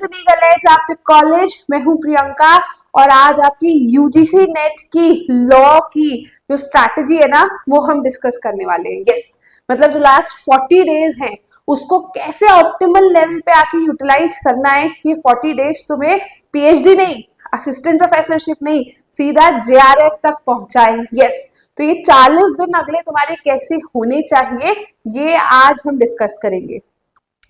To legal age after college. मैं हूं प्रियंका और आज आपकी यूजीसी नेट की लॉ की जो स्ट्रैटेजी है ना वो हम डिस्कस करने वाले हैं। यस मतलब जो लास्ट 40 डेज हैं उसको कैसे ऑप्टिमल लेवल पे आके यूटिलाइज करना है। ये 40 डेज तुम्हें पीएचडी नहीं, असिस्टेंट प्रोफेसरशिप नहीं, सीधा जेआरएफ तक पहुंचाए। यस तो ये 40 दिन अगले तुम्हारे कैसे होने चाहिए ये आज हम डिस्कस करेंगे।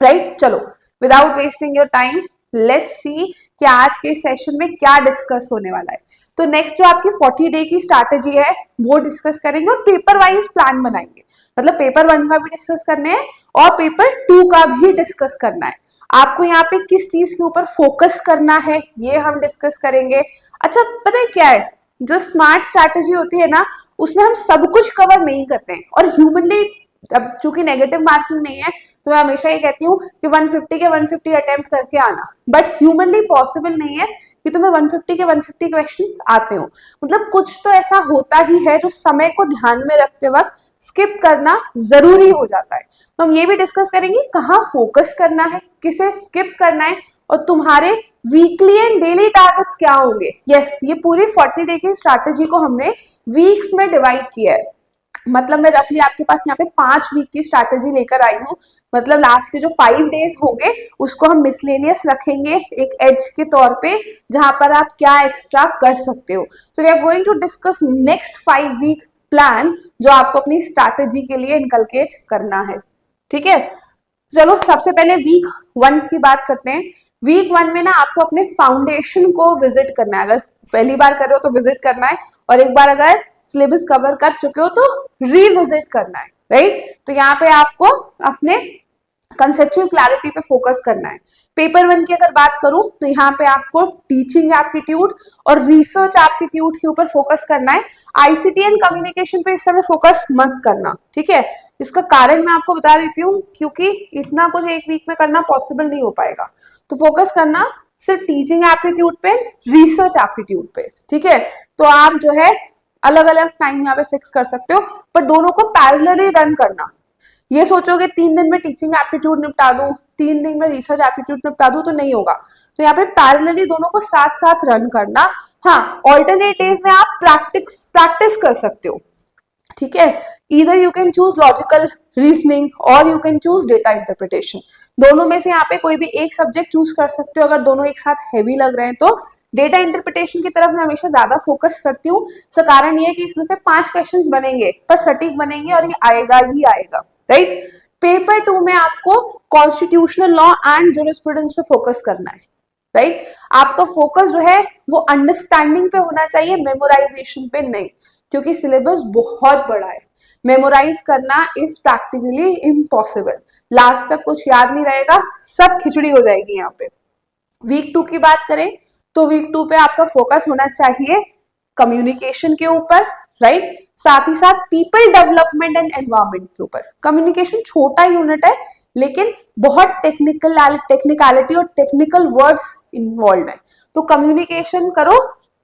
राइट चलो without wasting your time let's see कि आज के सेशन में क्या डिस्कस होने वाला है। तो नेक्स्ट जो आपकी 40 डे की स्ट्रैटेजी है वो डिस्कस करेंगे और पेपर वाइज प्लान बनाएंगे। मतलब पेपर 1 का भी डिस्कस करना है और पेपर 2 का भी डिस्कस करना है। आपको यहाँ पे किस चीज के ऊपर फोकस करना है ये हम डिस्कस करेंगे। अच्छा पता है क्या है, जो स्मार्ट स्ट्रैटेजी होती है ना उसमें हम सब कुछ कवर नहीं करते हैं और ह्यूमनली अब चूंकि नेगेटिव मार्किंग नहीं है तो मैं हमेशा ये कहती हूँ कि 150 के 150 अटेम्प्ट करके आना, बट ह्यूमनली पॉसिबल नहीं है कि तुम्हें 150 के 150 क्वेश्चंस आते हो। मतलब कुछ तो ऐसा होता ही है जो समय को ध्यान में रखते वक्त स्किप करना जरूरी हो जाता है। तो हम ये भी डिस्कस करेंगे कहाँ फोकस करना है, किसे स्किप करना है और तुम्हारे वीकली एंड डेली टारगेट्स क्या होंगे। यस ये पूरी 40 डे की स्ट्रैटेजी को हमने वीक्स में डिवाइड किया है। मतलब मैं रफली आपके पास यहाँ पे 5 वीक की स्ट्रैटेजी लेकर आई हूँ। मतलब लास्ट के जो 5 डेज होंगे उसको हम मिसलेनियस रखेंगे एक एज के तौर पे जहां पर आप क्या एक्स्ट्रा कर सकते हो। So we are going to discuss next 5 week plan जो आपको अपनी स्ट्रैटेजी के लिए इनकलकेट करना है। ठीक है चलो सबसे पहले वीक 1 की बात करते हैं। वीक 1 में ना आपको अपने फाउंडेशन को विजिट करना है। अगर पहली बार कर रहे हो तो विजिट करना है और एक बार अगर सिलेबस कवर कर चुके हो तो रिविजिट करना है। राइट तो यहाँ पे आपको अपने कंसेप्चुअल क्लैरिटी पे फोकस करना है। पेपर 1 की अगर बात करूं तो यहाँ पे आपको टीचिंग एप्टीट्यूड और रिसर्च एप्टीट्यूड के ऊपर फोकस करना है। आईसीटी एंड कम्युनिकेशन पे इस समय फोकस मत करना। ठीक है इसका कारण मैं आपको बता देती हूँ क्योंकि इतना कुछ एक वीक में करना पॉसिबल नहीं हो पाएगा। तो फोकस करना सिर्फ टीचिंग एप्टीट्यूड पे, रिसर्च एप्टीट्यूड पे। ठीक है तो आप जो है अलग अलग टाइम यहाँ पे फिक्स कर सकते हो पर दोनों को पैरेलली रन करना। ये सोचोगे 3 दिन में टीचिंग एप्टीट्यूड निपटा दूं, 3 दिन में रिसर्च एप्टीट्यूड निपटा दूं तो नहीं होगा। तो यहाँ पे पैरेलली दोनों को साथ साथ रन करना। हाँ ऑल्टरनेट डेज में आप प्रैक्टिस कर सकते हो। ठीक है इधर you can choose logical reasoning और you can choose data interpretation. दोनों में से यहाँ पे कोई भी एक सब्जेक्ट चूज कर सकते हो अगर दोनों एक साथ हैवी लग रहे हैं तो। डेटा इंटरप्रिटेशन की तरफ मैं हमेशा ज्यादा फोकस करती हूँ। कारण ये है कि इसमें से 5 क्वेश्चंस बनेंगे पर सटीक बनेंगे और ये आएगा ही आएगा। राइट पेपर 2 में आपको कॉन्स्टिट्यूशनल लॉ एंड ज्यूरिस्प्रूडेंस पे फोकस करना है। राइट आपका फोकस जो है वो अंडरस्टैंडिंग पे होना चाहिए, मेमोराइजेशन पे नहीं, क्योंकि सिलेबस बहुत बड़ा है। मेमोराइज करना इज प्रैक्टिकली इम्पॉसिबल। लास्ट तक कुछ याद नहीं रहेगा, सब खिचड़ी हो जाएगी यहाँ पे। वीक 2 की बात करें तो वीक 2 पे आपका फोकस होना चाहिए कम्युनिकेशन के ऊपर। राइट साथ ही साथ पीपल डेवलपमेंट एंड एनवायरमेंट के ऊपर। कम्युनिकेशन छोटा यूनिट है लेकिन बहुत टेक्निकलिटी और टेक्निकल वर्ड्स इन्वॉल्व है तो कम्युनिकेशन करो।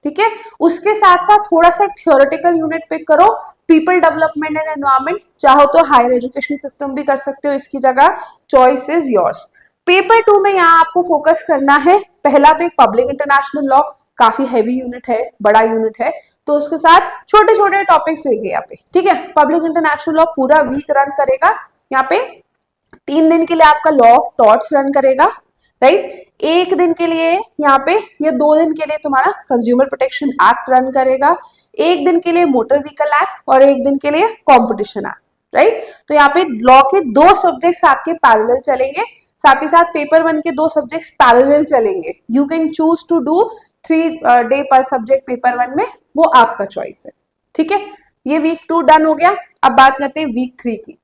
ठीक है उसके साथ साथ थोड़ा सा एक थियोरेटिकल यूनिट पिक करो पीपल डेवलपमेंट एंड एनवायरमेंट। चाहो तो हायर एजुकेशन सिस्टम भी कर सकते हो इसकी जगह, चॉइस इज योर्स। पेपर 2 में यहाँ आपको फोकस करना है पहला तो एक पब्लिक इंटरनेशनल लॉ, काफी हैवी यूनिट है, बड़ा यूनिट है तो उसके साथ छोटे छोटे टॉपिक्स रहेंगे यहाँ पे। ठीक है पब्लिक इंटरनेशनल लॉ पूरा वीक रन करेगा। यहाँ पे 3 दिन के लिए आपका लॉ ऑफ टॉर्ट्स रन करेगा। राइट 1 दिन के लिए यहाँ पे ये 2 दिन के लिए तुम्हारा कंज्यूमर प्रोटेक्शन एक्ट रन करेगा, 1 दिन के लिए मोटर व्हीकल एक्ट और 1 दिन के लिए कॉम्पिटिशन एक्ट। राइट तो यहाँ पे लॉ के 2 सब्जेक्ट्स आपके पैरेलल चलेंगे, साथ ही साथ पेपर 1 के 2 सब्जेक्ट्स पैरेलल चलेंगे। You can choose to do 3 day per subject paper 1 में, वो आपका चॉइस है। ठीक है ये वीक 2 डन हो गया। अब बात करते हैं वीक 3 की।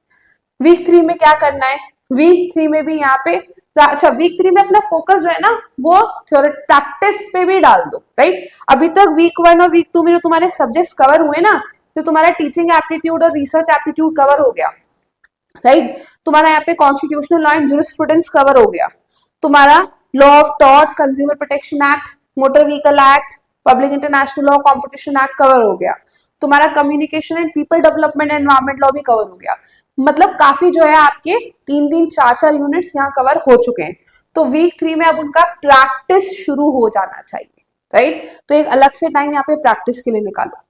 वीक 3 में क्या करना है। वीक 3 में भी यहाँ पे अच्छा वीक 3 में अपना फोकस जो है ना वो प्रैक्टिस पे भी डाल दो। राइट अभी तक वीक 1 और वीक 2 में जो तुम्हारे सब्जेक्ट्स कवर हुए ना तो तुम्हारा टीचिंग एप्टीट्यूड और रिसर्च एप्टीट्यूड कवर हो गया। राइट तुम्हारा यहाँ पे constitutional law and jurisprudence cover हो गया, तुम्हारा law of torts, consumer protection act, motor vehicle act, public international law, competition act cover हो गया, तुम्हारा communication and people development environment law भी कवर हो गया। मतलब काफी जो है आपके 3-3, 4-4 यूनिट्स यहाँ कवर हो चुके हैं। तो वीक 3 में अब उनका प्रैक्टिस शुरू हो जाना चाहिए, राइट। तो एक अलग से टाइम यहाँ पे प्रैक्टिस के लिए निकालो।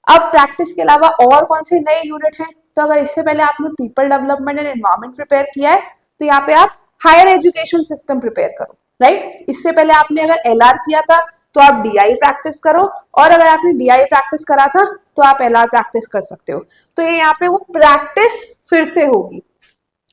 अब प्रैक्टिस के अलावा और कौन से नए यूनिट हैं, तो अगर इससे पहले आपने people development and environment prepare किया है तो यहाँ पे आप हायर एजुकेशन सिस्टम प्रिपेयर करो, राइट। इससे पहले आपने अगर एलआर किया था तो आप डीआई प्रैक्टिस करो, और अगर आपने डीआई प्रैक्टिस करा था तो आप एलआर प्रैक्टिस कर सकते हो। तो ये यहाँ पे वो प्रैक्टिस फिर से होगी,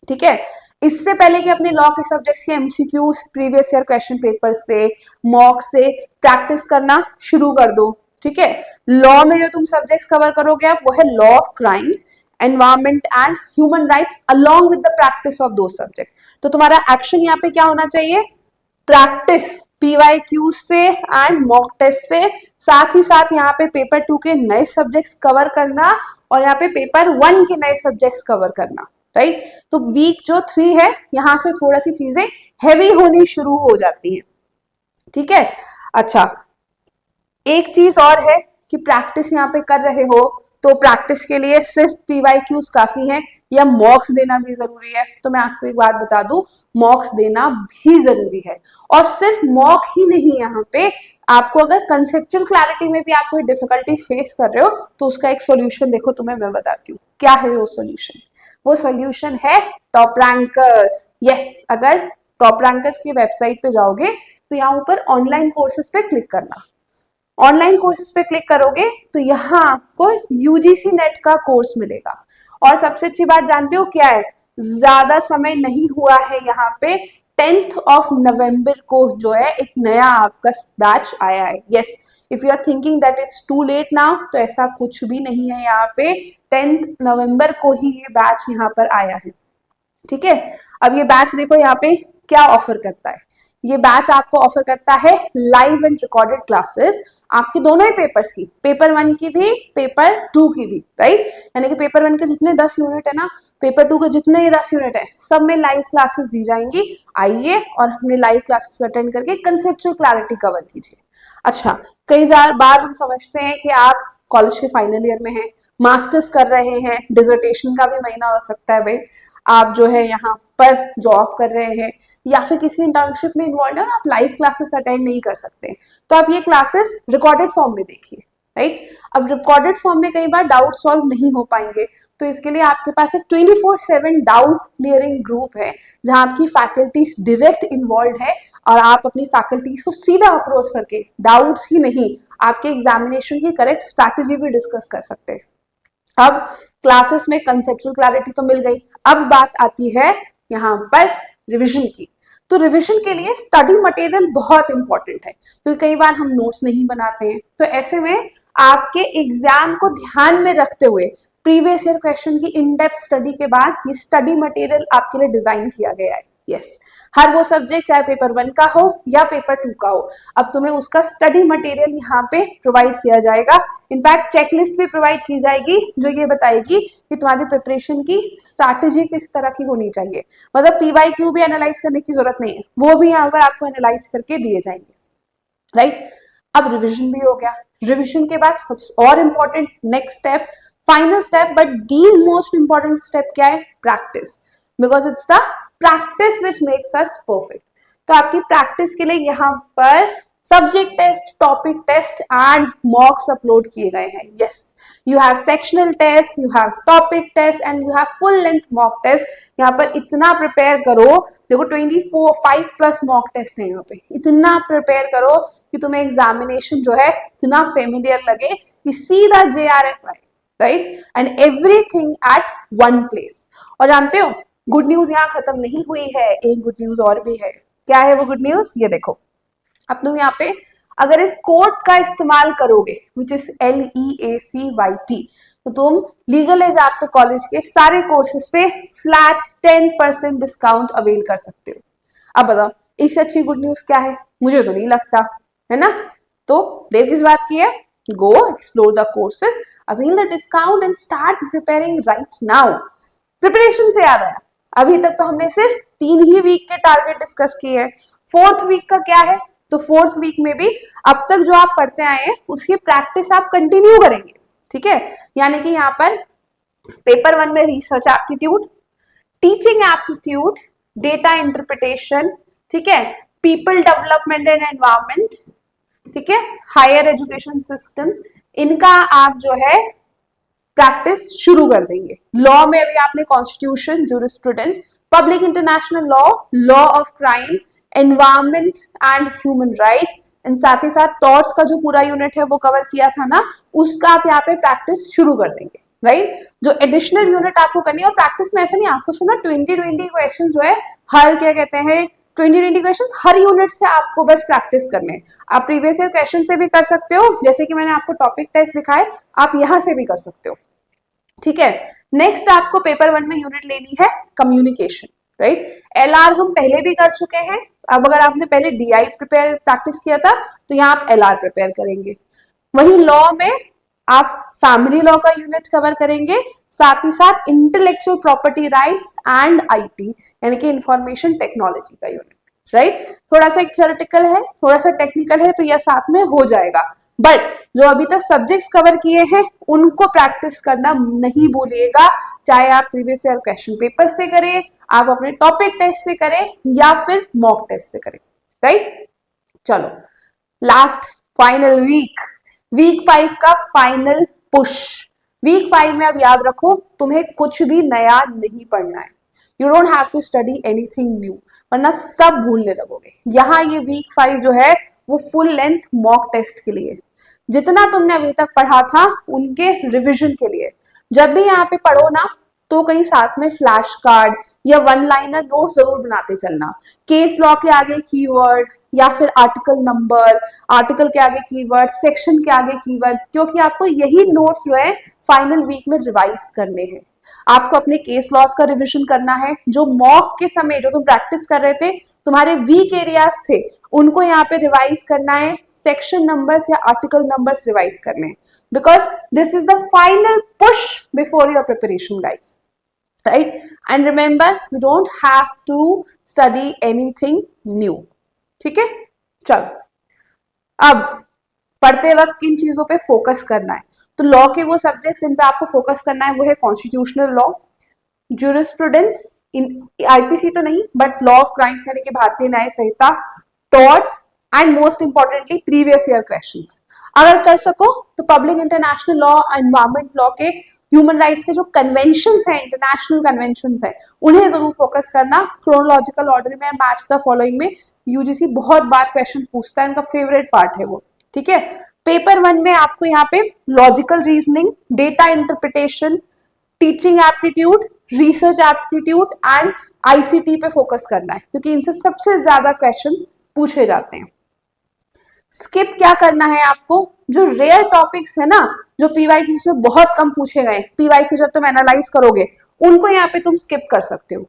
ठीक है। इससे पहले कि अपने लॉ के सब्जेक्ट्स के MCQs, previous year question paper से, मॉक से प्रैक्टिस करना शुरू कर दो, ठीक है। लॉ में जो तुम सब्जेक्ट्स कवर करोगे आप वो है law of crimes, environment and human rights along with the practice of दो सब्जेक्ट। तो तुम्हारा एक्शन यहाँ पे क्या होना चाहिए, प्रैक्टिस पीवाईक्यू से एंड मॉक टेस्ट से, साथ ही साथ यहाँ पे पेपर 2 के नए सब्जेक्ट्स कवर करना और यहाँ पे पेपर 1 के नए सब्जेक्ट्स कवर करना, राइट। तो वीक जो 3 है यहाँ से थोड़ा सी चीजें हैवी होनी शुरू हो जाती हैं, ठीक है। अच्छा, एक चीज और है कि प्रैक्टिस यहाँ पे कर रहे हो तो प्रैक्टिस के लिए सिर्फ पीवाईक्यूज काफी हैं या मॉक्स देना भी जरूरी है। तो मैं आपको एक बात बता दूं, मॉक्स देना भी जरूरी है। और सिर्फ मॉक ही नहीं, यहाँ पे आपको अगर कंसेप्चुअल क्लैरिटी में भी आप कोई डिफिकल्टी फेस कर रहे हो तो उसका एक सोल्यूशन देखो, तुम्हें मैं बताती हूँ क्या है वो सोल्यूशन। वो सोल्यूशन है टॉप रैंकर्स। यस, अगर टॉप रैंकर्स की वेबसाइट पे जाओगे तो यहाँ ऊपर ऑनलाइन कोर्सेज पे क्लिक करना। ऑनलाइन कोर्सेज पे क्लिक करोगे तो यहाँ आपको यूजीसी नेट का कोर्स मिलेगा। और सबसे अच्छी बात जानते हो क्या है, ज्यादा समय नहीं हुआ है, यहाँ पे 10th of November को जो है एक नया आपका बैच आया है। Yes, if you are thinking that it's too late now, तो ऐसा कुछ भी नहीं है। यहाँ पे 10th नवंबर को ही ये बैच यहाँ पर आया है, ठीक है। अब ये बैच देखो यहाँ पे क्या ऑफर करता है। ये बैच आपको ऑफर करता है लाइव एंड रिकॉर्डेड क्लासेस आपके दोनों ही पेपर्स की, पेपर 1 की भी, पेपर 2 की भी, राइट। यानी कि पेपर 1 के जितने 10 यूनिट है ना, पेपर 2 के जितने 10 यूनिट है, सब में लाइव क्लासेस दी जाएंगी। आइए और हमने लाइव क्लासेस अटेंड करके कंसेप्चुअल क्लैरिटी कवर कीजिए। अच्छा, कई बार हम समझते हैं कि आप कॉलेज के फाइनल ईयर में हैं, मास्टर्स कर रहे हैं, डिसर्टेशन का भी महीना हो सकता है भाई, आप जो है यहाँ पर जॉब कर रहे हैं या फिर किसी इंटर्नशिप में इन्वॉल्व है और आप लाइव क्लासेस अटेंड नहीं कर सकते, तो आप ये क्लासेस रिकॉर्डेड फॉर्म में देखिए, राइट। अब रिकॉर्डेड फॉर्म में कई बार डाउट सॉल्व नहीं हो पाएंगे, तो इसके लिए आपके पास एक 24/7 डाउट क्लियरिंग ग्रुप है जहां आपकी फैकल्टीज डायरेक्ट इन्वॉल्व है और आप अपनी फैकल्टीज को सीधा अप्रोच करके डाउट्स ही नहीं, आपके एग्जामिनेशन की करेक्ट स्ट्रैटेजी भी डिस्कस कर सकते हैं। अब क्लासेस में कंसेप्चुअल क्लैरिटी तो मिल गई, अब बात आती है यहाँ पर रिवीजन की। तो रिवीजन के लिए स्टडी मटेरियल बहुत इंपॉर्टेंट है, क्योंकि कई बार हम नोट्स नहीं बनाते हैं। तो ऐसे में आपके एग्जाम को ध्यान में रखते हुए प्रीवियस ईयर क्वेश्चन की इन डेप्थ स्टडी के बाद ये स्टडी मटेरियल आपके लिए डिजाइन किया गया है। यस, हर वो सब्जेक्ट चाहे पेपर 1 का हो या पेपर 2 का हो, अब तुम्हें उसका स्टडी मटेरियल यहाँ पे प्रोवाइड किया जाएगा। इनफैक्ट चेकलिस्ट भी प्रोवाइड की जाएगी जो ये बताएगी कि तुम्हारी प्रिपरेशन की स्ट्रैटेजी किस तरह की होनी चाहिए। मतलब पीवाईक्यू भी एनालाइज करने की जरूरत नहीं है, वो भी यहाँ पर आपको एनालाइज करके दिए जाएंगे, राइट। अब रिविजन भी हो गया। रिविजन के बाद सबसे और important next step, final step, but the most important step क्या है, practice, because it's the practice which makes us perfect. तो आपकी प्रैक्टिस के लिए यहाँ पर subject test, topic test and mocks upload किए गए हैं। Yes, you have sectional test, you have topic test and you have full length mock test. यहाँ पर इतना प्रिपेयर करो, देखो 5+ मॉक टेस्ट है यहाँ पे, इतना प्रिपेयर करो कि तुम्हें एग्जामिनेशन जो है इतना फेमिलियर लगे कि सीधा JRF आए, right, and everything at one place. और जानते हो गुड न्यूज यहाँ खत्म नहीं हुई है, एक गुड न्यूज और भी है। क्या है वो गुड न्यूज, ये देखो। अब तुम यहाँ पे अगर इस कोड का इस्तेमाल करोगे विच इज LEACYT, तो तुम लीगल एज आफ्टर कॉलेज के सारे कोर्सेज पे फ्लैट 10% डिस्काउंट अवेल कर सकते हो। अब बताओ इससे अच्छी गुड न्यूज क्या है, मुझे तो नहीं लगता, है ना। तो देर किस बात की है, गो explore the courses, avail the discount and start preparing right now. Preparation से याद आया, अभी तक तो हमने सिर्फ 3 ही वीक के टारगेट डिस्कस किए हैं। 4th वीक का क्या है, तो 4th वीक में भी अब तक जो आप पढ़ते आए हैं उसकी प्रैक्टिस आप कंटिन्यू करेंगे, ठीक है। यानी कि यहाँ पर पेपर 1 में research aptitude, teaching aptitude, data interpretation, ठीक है, पीपल डेवलपमेंट एंड एनवायरमेंट, ठीक है, हायर एजुकेशन सिस्टम, इनका आप जो है प्रैक्टिस शुरू कर देंगे। लॉ में अभी आपने constitution, jurisprudence, public international law, law of crime, environment and human rights, and साथ ही साथ टॉर्ट्स का जो पूरा यूनिट है वो कवर किया था ना, उसका आप यहाँ पे प्रैक्टिस शुरू कर देंगे, राइट। जो एडिशनल यूनिट आपको करनी है, और प्रैक्टिस में ऐसा नहीं आपको सुना 20-20 क्वेश्चन जो है हर क्या कहते हैं 20-20 क्वेश्चन हर यूनिट से आपको बस प्रैक्टिस करने। आप प्रीवियस ईयर क्वेश्चन से भी कर सकते हो, जैसे कि मैंने आपको टॉपिक टेस्ट दिखाए, आप यहां से भी कर सकते हो, ठीक है। नेक्स्ट आपको पेपर 1 में यूनिट लेनी है कम्युनिकेशन, राइट। एलआर हम पहले भी कर चुके हैं, अब अगर आपने पहले डीआई प्रिपेयर प्रैक्टिस किया था तो यहाँ आप एलआर प्रिपेयर करेंगे। वही लॉ में आप फैमिली लॉ का यूनिट कवर करेंगे, साथ ही साथ intellectual property rights and IT यानी कि इंफॉर्मेशन टेक्नोलॉजी का यूनिट, राइट। थोड़ा सा थियोरेटिकल है, थोड़ा सा टेक्निकल है, तो यह साथ में हो जाएगा, बट जो अभी तक सब्जेक्ट्स कवर किए हैं उनको प्रैक्टिस करना नहीं भूलिएगा, चाहे आप प्रीवियस ईयर क्वेश्चन पेपर से करें, आप अपने टॉपिक टेस्ट से करें या फिर मॉक टेस्ट से करें, राइट। चलो लास्ट फाइनल वीक 5 का फाइनल पुश। वीक 5 में अब याद रखो, तुम्हें कुछ भी नया नहीं पढ़ना है, you don't have to study anything new, वरना सब भूलने लगोगे। यहाँ ये वीक 5 जो है वो फुल लेंथ मॉक टेस्ट के लिए, जितना तुमने अभी तक पढ़ा था उनके रिवीजन के लिए। जब भी यहाँ पे पढ़ो ना तो कहीं साथ में फ्लैश कार्ड या वन लाइनर नोट जरूर बनाते चलना। केस लॉ के आगे कीवर्ड या फिर आर्टिकल नंबर, आर्टिकल के आगे कीवर्ड, सेक्शन के आगे कीवर्ड, क्योंकि आपको यही नोट्स जो है फाइनल वीक में रिवाइज करने हैं। आपको अपने केस लॉस का रिवीजन करना है, जो मॉक के समय जो तुम प्रैक्टिस कर रहे थे, तुम्हारे वीक एरियाज थे, उनको यहाँ पे रिवाइज करना है, सेक्शन नंबर्स या आर्टिकल नंबर्स रिवाइज करने हैं, because this is the final push before your preparation guys, right. And remember you don't have to study anything new, ठीक है। चलो अब पढ़ते वक्त किन चीजों पे फोकस करना है, तो लॉ के वो सब्जेक्ट्स इन पे आपको फोकस करना है, वो है कॉन्स्टिट्यूशनल लॉ, ज्यूरिस्प्रूडेंस, इन आईपीसी तो नहीं बट लॉ ऑफ क्राइम्स यानी कि भारतीय न्याय संहिता, torts and most importantly previous year questions. अगर कर सको तो public international law, environment law के, ह्यूमन राइट्स के जो कन्वेंशंस हैं, इंटरनेशनल कन्वेंशंस हैं, उन्हें जरूर फोकस करना। क्रोनोलॉजिकल ऑर्डर में, मैच द फॉलोइंग में यूजीसी बहुत बार क्वेश्चन पूछता है, उनका फेवरेट पार्ट है वो, ठीक है। पेपर 1 में आपको यहाँ पे logical reasoning, data interpretation, teaching aptitude, research aptitude and ICT पे फोकस करना है, क्योंकि इनसे सबसे ज्यादा क्वेश्चंस पूछे जाते हैं। स्किप क्या करना है आपको, जो रेयर टॉपिक्स है ना, जो पीवाईक्यू में बहुत कम पूछे गए, पीवाईक्यू जब तुम एनालाइज करोगे उनको यहाँ पे तुम स्किप कर सकते हो।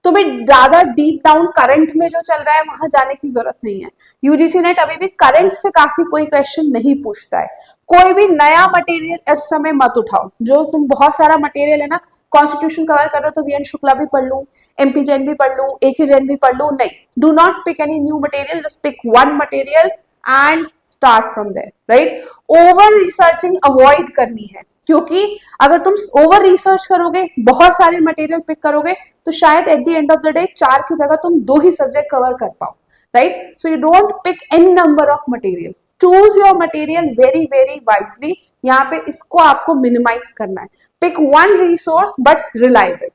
तुम्हें ज्यादा डीप डाउन करंट में जो चल रहा है वहां जाने की जरूरत नहीं है। यूजीसी नेट अभी भी करंट से काफी कोई क्वेश्चन नहीं पूछता है। कोई भी नया मटेरियल इस समय मत उठाओ, जो तुम बहुत सारा मटेरियल है ना, कॉन्स्टिट्यूशन कवर कर रहे हो तो वीएन शुक्ला भी पढ़ लू, एमपी जैन भी पढ़ लू, एके जैन भी पढ़ लू, नहीं, do not pick any new material, just pick one material and start from there, right. Over researching avoid करनी है, क्योंकि अगर तुम ओवर रिसर्च करोगे, बहुत सारे मटेरियल पिक करोगे, तो शायद at the end of the day 4 की जगह तुम 2 ही सब्जेक्ट कवर कर पाओ, right. So you don't pick any number of material, choose your material very very wisely. यहाँ पे इसको आपको मिनिमाइज करना है, pick one resource but reliable,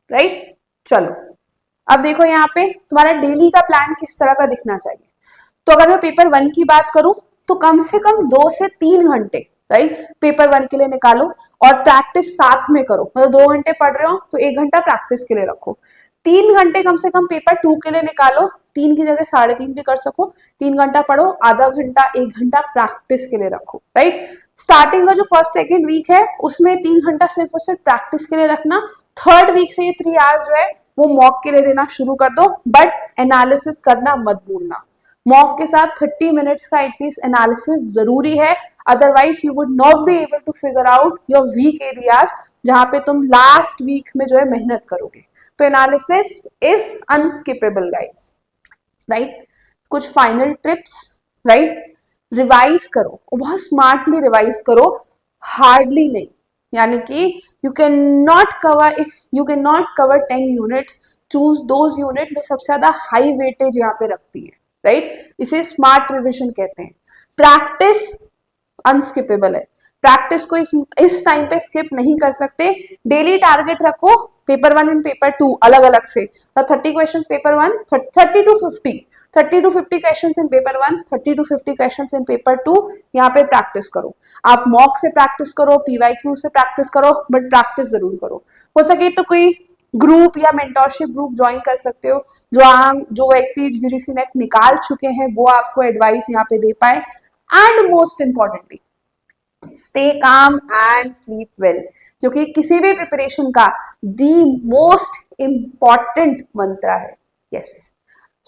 right. चलो अब देखो यहाँ पे तुम्हारा डेली का प्लान किस तरह का दिखना चाहिए। तो अगर मैं पेपर 1 की बात करूं तो कम से कम 2 से 3 घंटे, राइट, पेपर 1 के लिए निकालो, और प्रैक्टिस साथ में करो। मतलब 2 घंटे पढ़ रहे हो तो 1 घंटा प्रैक्टिस के लिए रखो। 3 घंटे कम से कम पेपर 2 के लिए निकालो, 3 की जगह 3.5 भी कर सको। 3 घंटा पढ़ो, आधा घंटा 1 घंटा प्रैक्टिस के लिए रखो, राइट। स्टार्टिंग का जो फर्स्ट सेकेंड वीक है उसमें 3 घंटा सिर्फ और सिर्फ प्रैक्टिस के लिए रखना। थर्ड वीक से ये 3 आवर्स जो है वो मॉक के लिए देना शुरू कर दो, बट एनालिसिस करना मत भूलना। मॉक के साथ 30 मिनट्स का एटलीस्ट एनालिसिस जरूरी है, otherwise you would not be able to figure out your weak areas, जहां पे तुम लास्ट वीक में जो है मेहनत करोगे। तो analysis is unskippable guys, right. कुछ फाइनल टिप्स, राइट, रिवाइज करो, बहुत स्मार्टली रिवाइज करो, हार्डली नहीं। यानी कि you can not cover 10 units choose those unit जो सबसे ज्यादा हाई वेटेज यहाँ पे रखती है, राइट? इसे स्मार्ट रिविजन कहते हैं। प्रैक्टिस अनस्किपेबल है, प्रैक्टिस को इस टाइम पे स्किप नहीं कर सकते। डेली टारगेट रखो, पेपर 1 एंड पेपर 2 अलग अलग से, 30 questions paper 1, 30 to 50 questions in paper 1, 30 to 50 questions in paper 2, यहाँ पे प्रैक्टिस करो। आप मॉक से प्रैक्टिस करो, पीवाईक्यू से प्रैक्टिस करो, बट प्रैक्टिस जरूर करो। हो सके तो कोई ग्रुप या मेंटोरशिप ग्रुप ज्वाइन कर सकते हो, जो व्यक्ति यूजीसी नेट निकाल चुके हैं वो आपको एडवाइस यहाँ पे दे पाए। And most importantly, stay calm and sleep well, क्योंकि किसी भी प्रिपरेशन का दी मोस्ट इंपॉर्टेंट मंत्र है। Yes,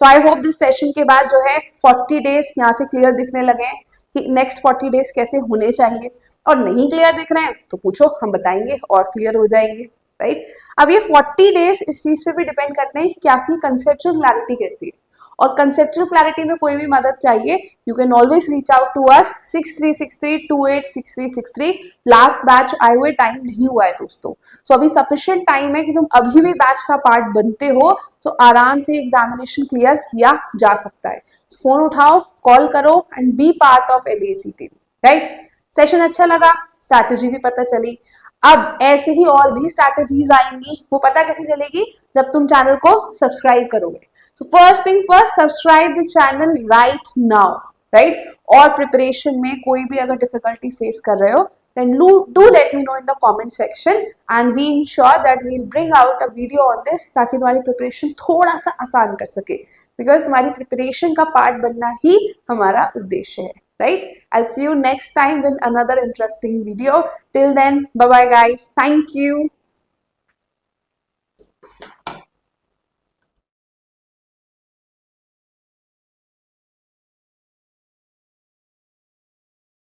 so I hope this session के बाद जो है 40 डेज यहाँ से क्लियर दिखने लगे हैं कि नेक्स्ट 40 डेज कैसे होने चाहिए। और नहीं क्लियर दिख रहे हैं तो पूछो, हम बताएंगे और क्लियर हो जाएंगे, राइट? अब ये 40 डेज इस चीज पे भी डिपेंड करते हैं कि आपकी कंसेप्चुअल क्लैरिटी कैसी है। और कंसेप्चुअल क्लैरिटी में कोई भी मदद चाहिए, you can always reach out to us 6363286363। Last batch आए हुए टाइम नहीं हुआ है दोस्तों, सो अभी सफिशिएंट टाइम है कि तुम अभी भी बैच का पार्ट बनते हो, तो आराम से एग्जामिनेशन क्लियर किया जा सकता है। फोन उठाओ, कॉल करो and be part of LAC team, right? Session अच्छा लगा, स्ट्रैटेजी भी पता चली। अब ऐसे ही और भी स्ट्रैटेजीज आएंगी, वो पता कैसे चलेगी? जब तुम चैनल को सब्सक्राइब करोगे। तो first thing first, subscribe the channel right now, right? और प्रिपरेशन में कोई भी अगर डिफिकल्टी फेस कर रहे हो, then do let me know in the comment section and we ensure that we'll bring out a video on this, ताकि तुम्हारी प्रिपरेशन थोड़ा सा आसान कर सके, बिकॉज तुम्हारी प्रिपरेशन का पार्ट बनना ही हमारा उद्देश्य है, right? I'll see you next time with another interesting video. Till then, bye bye guys. Thank you.